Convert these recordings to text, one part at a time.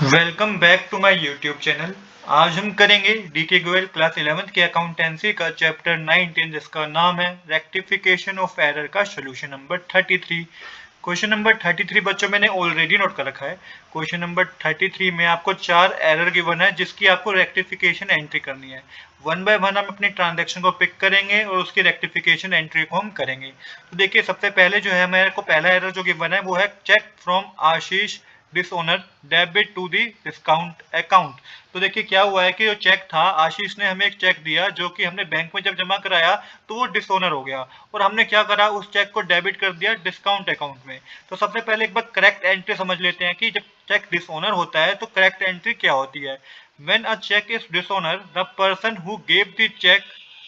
Welcome back to my YouTube channel. आज हम करेंगे डीके गोयल क्लास 11th के अकाउंटेंसी का चैप्टर 19 जिसका नाम है रेक्टिफिकेशन ऑफ एरर का सोल्यूशन नंबर 33। क्वेश्चन नंबर 33 बच्चों मैंने ऑलरेडी नोट कर रखा है। क्वेश्चन नंबर 33 में आपको 4 एरर गिवन है जिसकी आपको रेक्टिफिकेशन एंट्री करनी है। वन बाय वन हम अपनी ट्रांजैक्शन को पिक करेंगे और उसकी रेक्टिफिकेशन एंट्री को हम करेंगे। तो देखिए सबसे पहले जो है मेरे को पहला एरर जो गिवन है वो है cheque from Ashish dishonour debit to the discount account. तो देखिए क्या हुआ है कि जो चेक था, आशीष ने हमें एक चेक दिया जो कि हमने बैंक में जब जमा कराया तो वो डिसओनर हो गया और हमने क्या करा, उस चेक को डेबिट कर दिया डिस्काउंट अकाउंट में। तो सबसे पहले एक बार करेक्ट एंट्री समझ लेते हैं कि जब चेक डिसओनर होता है तो करेक्ट एंट्री क्या होती है। When a cheque is dishonour the person who gave the cheque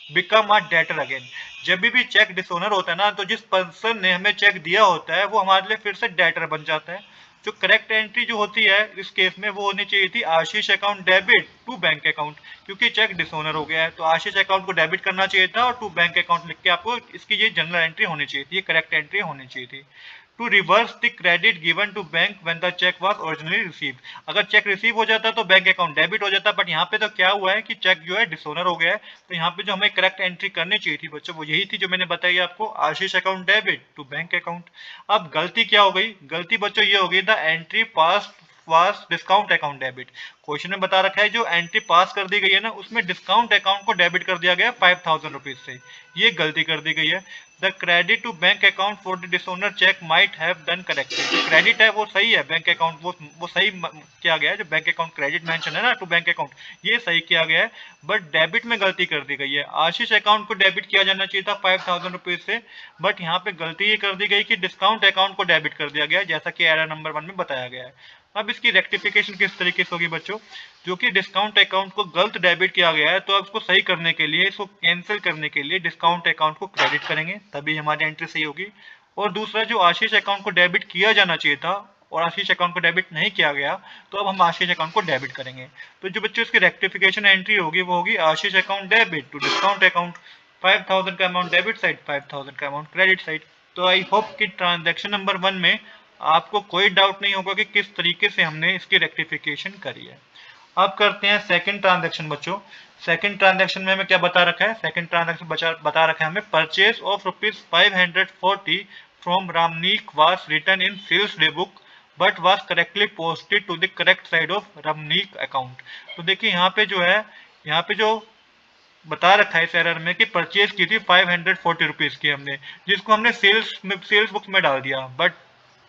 become a debtor again. जब भी चेक डिसओनर होता है ना, तो जिस पर्सन ने हमें चेक दिया होता है वो हमारे लिए फिर से डेटर बन जाता है। जो करेक्ट एंट्री जो होती है इस केस में वो होनी चाहिए थी Ashish account debit to bank account, क्योंकि चेक डिसओनर हो गया है तो आशीष अकाउंट को डेबिट करना चाहिए था और टू बैंक अकाउंट लिख के आपको इसकी ये जनरल एंट्री होनी चाहिए थी, ये करेक्ट एंट्री होनी चाहिए थी। To reverse the credit given to bank when the cheque was originally received. अगर चेक रिसीव हो जाता तो बैंक अकाउंट डेबिट हो जाता, बट यहाँ पे तो क्या हुआ है कि चेक जो है डिसओनर हो गया है। तो यहाँ पे जो हमें करेक्ट एंट्री करनी चाहिए थी बच्चों वो यही थी जो मैंने बताई आपको, Ashish account debit to bank account. अब गलती क्या हो गई, गलती बच्चों ये हो गई द एंट्री पास वास डिस्काउंट अकाउंट डेबिट। क्वेश्चन में बता रखा है जो एंट्री पास कर दी गई है ना उसमें डिस्काउंट अकाउंट को डेबिट कर दिया गया 5000 रुपीज से, ये गलती कर दी गई है। The credit to bank account for the dishonour cheque might have done correctly. जो क्रेडिट है वो सही है, बैंक अकाउंट वो सही किया गया है, जो बैंक अकाउंट क्रेडिट मेंशन है ना टू बैंक अकाउंट ये सही किया गया है, बट डेबिट में गलती कर दी गई है। आशीष अकाउंट को डेबिट किया जाना चाहिए था 5000 रुपीज से, बट यहाँ पे गलती ये कर दी गई कि डिस्काउंट अकाउंट को डेबिट कर दिया गया जैसा कि एरर नंबर 1 में बताया गया है। अब इसकी रेक्टिफिकेशन किस तरीके से होगी बच्चों, जो कि डिस्काउंट अकाउंट को गलत डेबिट किया गया है तो अब इसको सही करने के लिए, इसको कैंसिल करने के लिए डिस्काउंट अकाउंट को क्रेडिट करेंगे तभी हमारी एंट्री सही होगी। और दूसरा जो आशीष अकाउंट को डेबिट किया जाना चाहिए था और आशीष अकाउंट को डेबिट नहीं किया गया तो अब हम आशीष अकाउंट को डेबिट करेंगे। तो जो बच्चों इसकी रेक्टिफिकेशन एंट्री होगी वो होगी Ashish account debit to discount account, 5000 का अमाउंट डेबिट साइड, 5000 का अमाउंट क्रेडिट साइड। तो आई होप कि ट्रांजैक्शन नंबर 1 में आपको कोई डाउट नहीं होगा कि किस तरीके से हमने इसकी रेक्टिफिकेशन करी है। अब करते हैं सेकंड ट्रांजैक्शन बच्चों। सेकंड ट्रांजैक्शन में हमें क्या बता रखा है, सेकंड ट्रांजैक्शन बता रखा है हमें purchase of ₹540 from Ramnik was written in sales day book but was correctly posted to the correct side of Ramnik account. तो देखिए यहाँ पे जो है, यहाँ पे जो बता रखा है इस एरर में कि परचेज की थी 540 रुपीज की हमने, जिसको हमने सेल्स बुक्स में डाल दिया, बट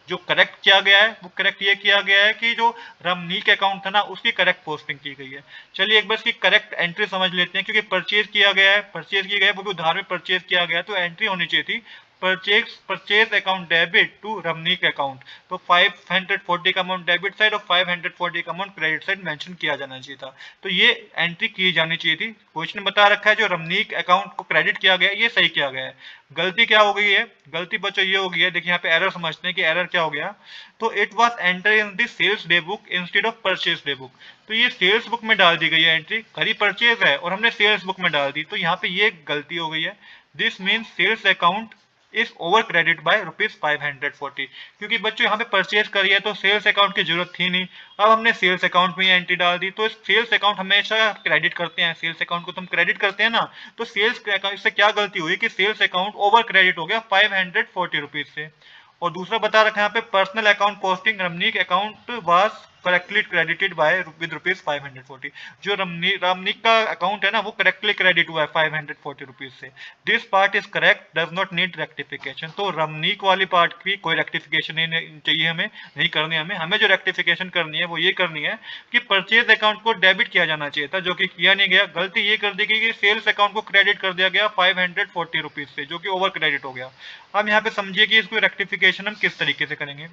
जो करेक्ट किया गया है वो करेक्ट ये किया गया है कि जो रमनीक अकाउंट था ना उसकी करेक्ट पोस्टिंग की गई है। चलिए एक बार इसकी करेक्ट एंट्री समझ लेते हैं, क्योंकि परचेज किया गया है, परचेज किया गया है वो भी उधार में परचेज किया गया है तो एंट्री होनी चाहिए थी purchase account debit to Ramnik account. तो 540 का अमाउंट डेबिट साइड और 540 का अमाउंट क्रेडिट साइड मेंशन किया जाना चाहिए था, तो ये एंट्री की जानी चाहिए थी। क्वेश्चन बता रखा है जो रमनीक अकाउंट को क्रेडिट किया गया है ये सही किया गया है। गलती क्या हो गई है, गलती बच्चों ये हो गई है, देखिए यहाँ पे एरर समझते हैं कि एरर क्या हो गया। तो it was enter in the sales day book instead of purchase day book. तो ये सेल्स बुक में डाल दी गई है एंट्री, खरी परचेज है और हमने सेल्स बुक में डाल दी, तो यहाँ पे ये गलती हो गई है। This means sales account is over credit by ₹540, क्योंकि बच्चों यहाँ पे परचेज करी है तो सेल्स अकाउंट की जरूरत थी नहीं, अब हमने सेल्स अकाउंट में एंट्री डाल दी। तो सेल्स अकाउंट हमेशा क्रेडिट करते हैं, सेल्स अकाउंट को तुम क्रेडिट करते हैं ना, तो सेल्स अकाउंट से क्या गलती हुई कि सेल्स अकाउंट ओवर क्रेडिट हो गया 540 रुपीज से। और दूसरा बता रखा है यहाँ पे personal account posting Ramnik account was correctly credited bye with ₹540। जो रामनिक का अकाउंट है ना वो करेक्टली क्रेडिट हुआ है 540 रुपीज से। This part is correct does not need rectification. तो रमनीक वाली पार्ट की कोई रेक्टिफिकेशन नहीं चाहिए, हमें नहीं करनी, हमें जो रेक्टिफिकेशन करनी है वो ये करनी है कि परचेज अकाउंट को डेबिट किया जाना चाहिए था जो कि किया नहीं गया। गलती ये कर दी गई कि सेल्स अकाउंट को क्रेडिट कर दिया गया 540 रुपीज से जो कि ओवर क्रेडिट हो गया। अब यहाँ पे समझिए कि इसको रेक्टिफिकेशन हम किस तरीके से करेंगे।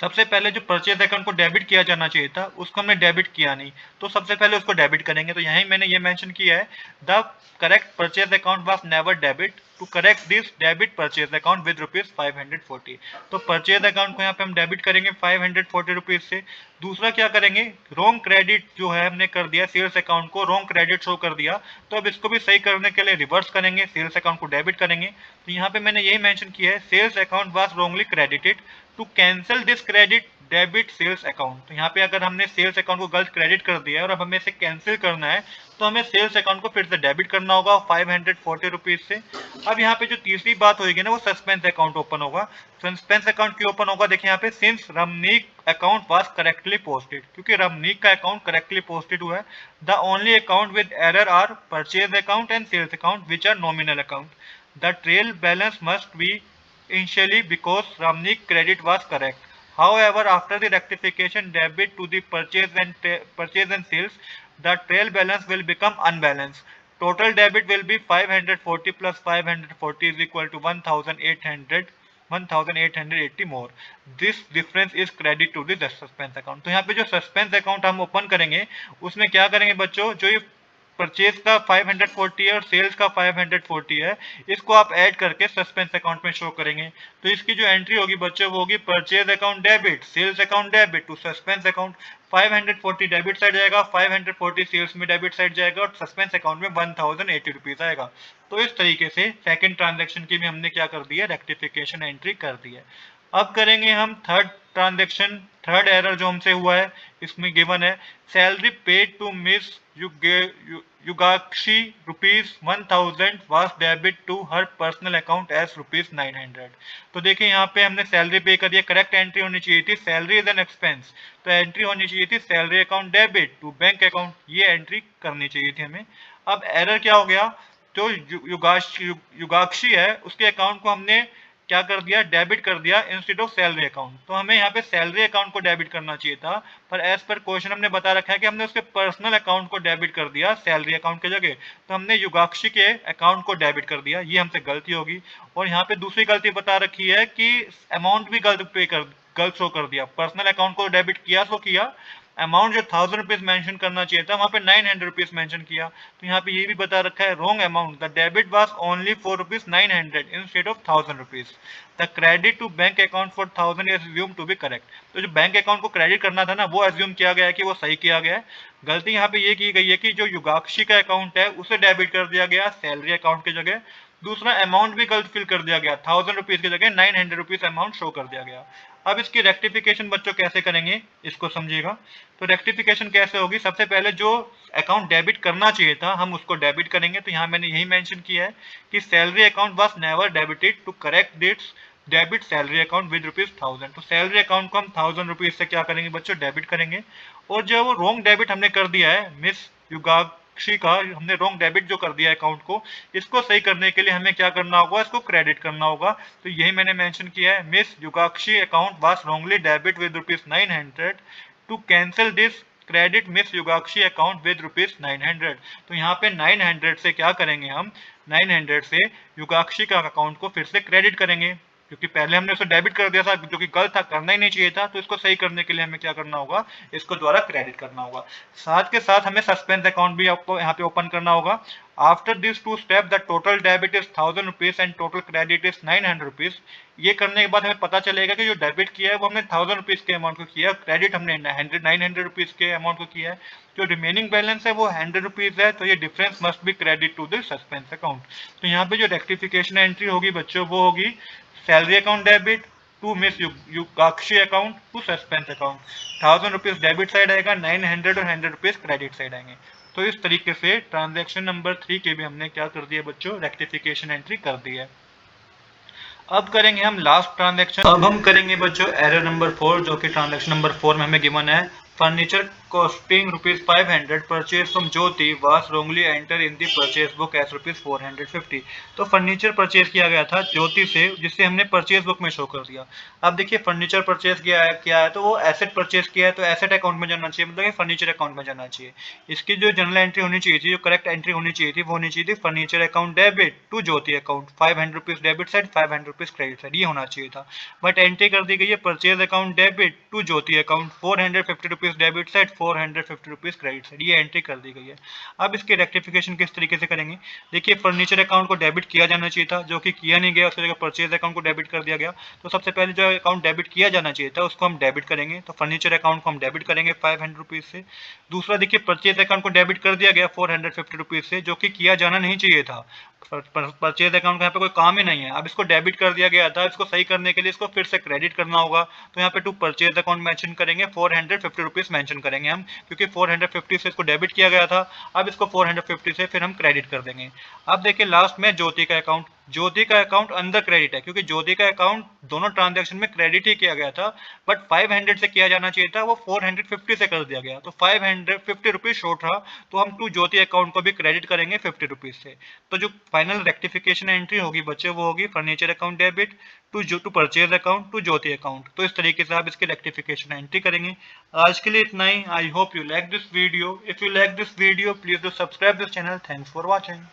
सबसे पहले जो परचेज अकाउंट को डेबिट किया जाना चाहिए था उसको हमने डेबिट किया नहीं, तो सबसे पहले उसको डेबिट करेंगे। तो यहीं मैंने ये मेंशन किया है the correct purchase account was never debit, to correct this debit purchase account with ₹540। तो परचेज अकाउंट को यहाँ पे हम डेबिट करेंगे 540 रुपीज से। दूसरा क्या करेंगे, रॉन्ग क्रेडिट जो है हमने कर दिया, सेल्स अकाउंट को रॉन्ग क्रेडिट शो कर दिया, तो अब इसको भी सही करने के लिए रिवर्स करेंगे, सेल्स अकाउंट को डेबिट करेंगे। तो यहाँ पे मैंने यही मेंशन किया है sales account was wrongly credited, to cancel this credit debit sales account. तो यहाँ पे अगर हमने सेल्स अकाउंट को गलत क्रेडिट कर दिया है और अब हमें इसे कैंसिल करना है तो हमें सेल्स अकाउंट को फिर से डेबिट करना होगा 540 रुपीज से। अब यहाँ पे जो तीसरी बात होगी ना वो सस्पेंस अकाउंट ओपन होगा। सस्पेंस अकाउंट क्यों ओपन होगा, देखिए यहाँ पे since Ramnik account was correctly posted, क्योंकि रमनीक का अकाउंट करेक्टली पोस्टेड हुआ है। The only account with error are purchase account and sales account which are nominal account. The trial balance must be initially because Ramnik credit was correct. However, after the rectification debit to the purchase and sales, the trail balance will become unbalanced. Total debit will be 540 plus 540 is equal to 1880 more. This difference is credit to the suspense account. तो यहाँ पे जो suspense account हम open करेंगे उसमें क्या करेंगे बच्चों, जो ये परचेज का 540 है और सेल्स का 540 है, इसको आप ऐड करके सस्पेंस अकाउंट में शो करेंगे। तो इसकी जो एंट्री होगी बच्चों वो होगी purchase account debit, sales account debit to suspense account. 540 debit side जाएगा, 540 सेल्स में डेबिट साइड जाएगा और सस्पेंस अकाउंट में 1080 रुपीज आएगा। तो इस तरीके से सेकंड ट्रांजैक्शन की भी हमने क्या कर दिया, रेक्टिफिकेशन एंट्री कर दी है। अब करेंगे हम थर्ड ट्रांजैक्शन। थर्ड एरर जो हमसे हुआ है इसमें गिवन है salary paid to miss Yugakshi ₹1000 was debit to her personal account as ₹900। तो देखिए यहाँ पे हमने सैलरी पे कर दिया, करेक्ट एंट्री होनी चाहिए थी सैलरी इज एन एक्सपेंस, तो एंट्री होनी चाहिए थी salary account debit to bank account, ये एंट्री करनी चाहिए थी हमें। अब एरर क्या हो गया, जो युगाक्षी है उसके अकाउंट को हमने क्या कर दिया, डेबिट कर दिया इंस्टेड ऑफ सैलरी अकाउंट। तो हमें यहाँ पे सैलरी अकाउंट को डेबिट करना चाहिए था, पर एज पर क्वेश्चन हमने बता रखा है कि हमने उसके पर्सनल अकाउंट को डेबिट कर दिया सैलरी अकाउंट की जगह, तो हमने युगाक्षी के अकाउंट को डेबिट कर दिया, ये हमसे गलती होगी। और यहाँ पे दूसरी गलती बता रखी है कि अमाउंट भी गलत शो कर दिया, पर्सनल अकाउंट को डेबिट किया सो किया, अमाउंट जो 1000 रुपीज मेंशन करना चाहिए था वहां पे 900 रुपीज मेंशन किया। तो यहाँ पे ये भी बता रखा है wrong amount, the debit was only for ₹900 instead of 1000 rupees. The credit to bank account for 1000 is assume to be correct. तो जो बैंक अकाउंट को क्रेडिट करना था ना वो अज्यूम किया गया है कि वो सही किया गया है। गलती यहाँ पे ये की गई है कि जो युगाक्षी का अकाउंट है उसे डेबिट कर दिया गया सैलरी अकाउंट की जगह। दूसरा अमाउंट भी गलत फिल कर दिया गया, 1000 रुपीज की जगह 900 रुपीज अमाउंट शो कर दिया गया। अब इसकी रेक्टिफिकेशन बच्चों कैसे करेंगे इसको समझिएगा। तो रेक्टिफिकेशन कैसे होगी, सबसे पहले जो अकाउंट डेबिट करना चाहिए था हम उसको डेबिट करेंगे। तो यहाँ मैंने यही मेंशन किया है कि salary account was never debited to correct this debit salary account with ₹1000। तो सैलरी अकाउंट को हम 1000 रुपीज से क्या करेंगे बच्चों, डेबिट करेंगे। और जो वो रॉन्ग डेबिट हमने कर दिया है मिस युगाक्षी का, हमने रॉन्ग डेबिट जो कर दिया है अकाउंट को, इसको सही करने के लिए हमें क्या करना होगा, इसको क्रेडिट करना होगा। तो यही मैंने मेंशन किया है, miss Yugakshi account was wrongly debit with ₹900 to cancel this credit miss Yugakshi account with ₹900। तो यहाँ पे 900 से क्या करेंगे हम, 900 से युगाक्षी का अकाउंट को फिर से क्रेडिट करेंगे, क्योंकि पहले हमने उसे डेबिट कर दिया था जो कि गलत था, करना ही नहीं चाहिए था। तो इसको सही करने के लिए हमें क्या करना होगा, इसको द्वारा क्रेडिट करना होगा। साथ के साथ हमें सस्पेंस अकाउंट भी आपको यहाँ पे ओपन करना होगा। After this two step the total debit is 1000 rupees and total credit is 900 rupees. ये करने के बाद हमें पता चलेगा कि जो डेबिट किया है वो हमने 1000 रुपीज के अमाउंट को किया, क्रेडिट हमने 900 रुपीज के अमाउंट को किया है। जो रिमेनिंग बैलेंस है वो 100 रुपीज है, तो ये difference must be credit to the suspense account. तो यहाँ पे जो रेक्टिफिकेशन एंट्री होगी बच्चों वो होगी salary account debit to miss Yugakshi account to suspense account. 1000 rupees debit side आएगा, 900 और 100 रुपीज क्रेडिट साइड आएंगे। तो इस तरीके से ट्रांजैक्शन नंबर 3 के भी हमने क्या कर दिया बच्चों, रेक्टिफिकेशन एंट्री कर दी है। अब करेंगे हम लास्ट ट्रांजैक्शन। अब हम करेंगे बच्चों एरर नंबर 4, जो कि ट्रांजैक्शन नंबर 4 में हमें गिवन है furniture costing ₹500 purchase from Jyoti was wrongly enter in the purchase book as ₹450। तो फर्नीचर परचेज किया गया था ज्योति से, जिसे हमने परचेज बुक में शो कर दिया। अब देखिए फर्नीचर परचेज किया है तो वो एसेट परचेज किया है, तो एसेट अकाउंट में जाना चाहिए, मतलब कि फर्नीचर अकाउंट में जाना चाहिए। इसकी जो जनरल एंट्री होनी चाहिए थी, जो करेक्ट एंट्री होनी चाहिए थी, वो होनी चाहिए थी furniture account debit to Jyoti account, 500 rupees debit side, 500 rupees credit side, ये होना चाहिए था। बट एंट्री कर दी गई है purchase account debit to Jyoti account, 450 rupees debit side, 450 rupees credit side, ये एंट्री कर दी गई है। अब इसके रेक्टिफिकेशन किस तरीके से करेंगे, देखिए फर्नीचर अकाउंट को डेबिट किया जाना चाहिए था, जो कि किया नहीं गया, उसकी जगह परचेज अकाउंट को डेबिट कर दिया गया। तो सबसे पहले जो अकाउंट डेबिट किया जाना चाहिए था उसको हम डेबिट करेंगे, तो फर्नीचर अकाउंट को हम डेबिट करेंगे 500 रुपीज से। दूसरा देखिए परचेज अकाउंट को डेबिट कर दिया गया 450 रुपीज से, जो कि किया जाना नहीं चाहिए था, परचेज अकाउंट का यहाँ पे कोई काम ही नहीं है। अब इसको डेबिट कर दिया गया था, इसको सही करने के लिए इसको फिर से क्रेडिट करना होगा। तो यहाँ पे टू परचेज अकाउंट मेंशन करेंगे, 450 रुपीज मेंशन करेंगे हम, क्योंकि 450 से इसको डेबिट किया गया था। अब इसको 450 से फिर हम क्रेडिट कर देंगे। अब देखिए लास्ट में ज्योति का अकाउंट, ज्योति का अकाउंट अंदर क्रेडिट है, क्योंकि ज्योति का अकाउंट दोनों ट्रांजैक्शन में क्रेडिट ही किया गया था, बट 500 से किया जाना चाहिए था, वो 450 से कर दिया गया, तो 550 रुपीज शॉर्ट रहा। तो हम टू ज्योति अकाउंट को भी क्रेडिट करेंगे 50 रुपीज से। तो जो फाइनल रेक्टिफिकेशन एंट्री होगी बच्चे वो होगी furniture account debit to purchase account to Jyoti account. तो इस तरीके से आप इसकी रेक्टिफिकेशन एंट्री करेंगे। आज के लिए इतना ही। I hope you like this video. If you like this video please do subscribe this channel. Thanks for watching.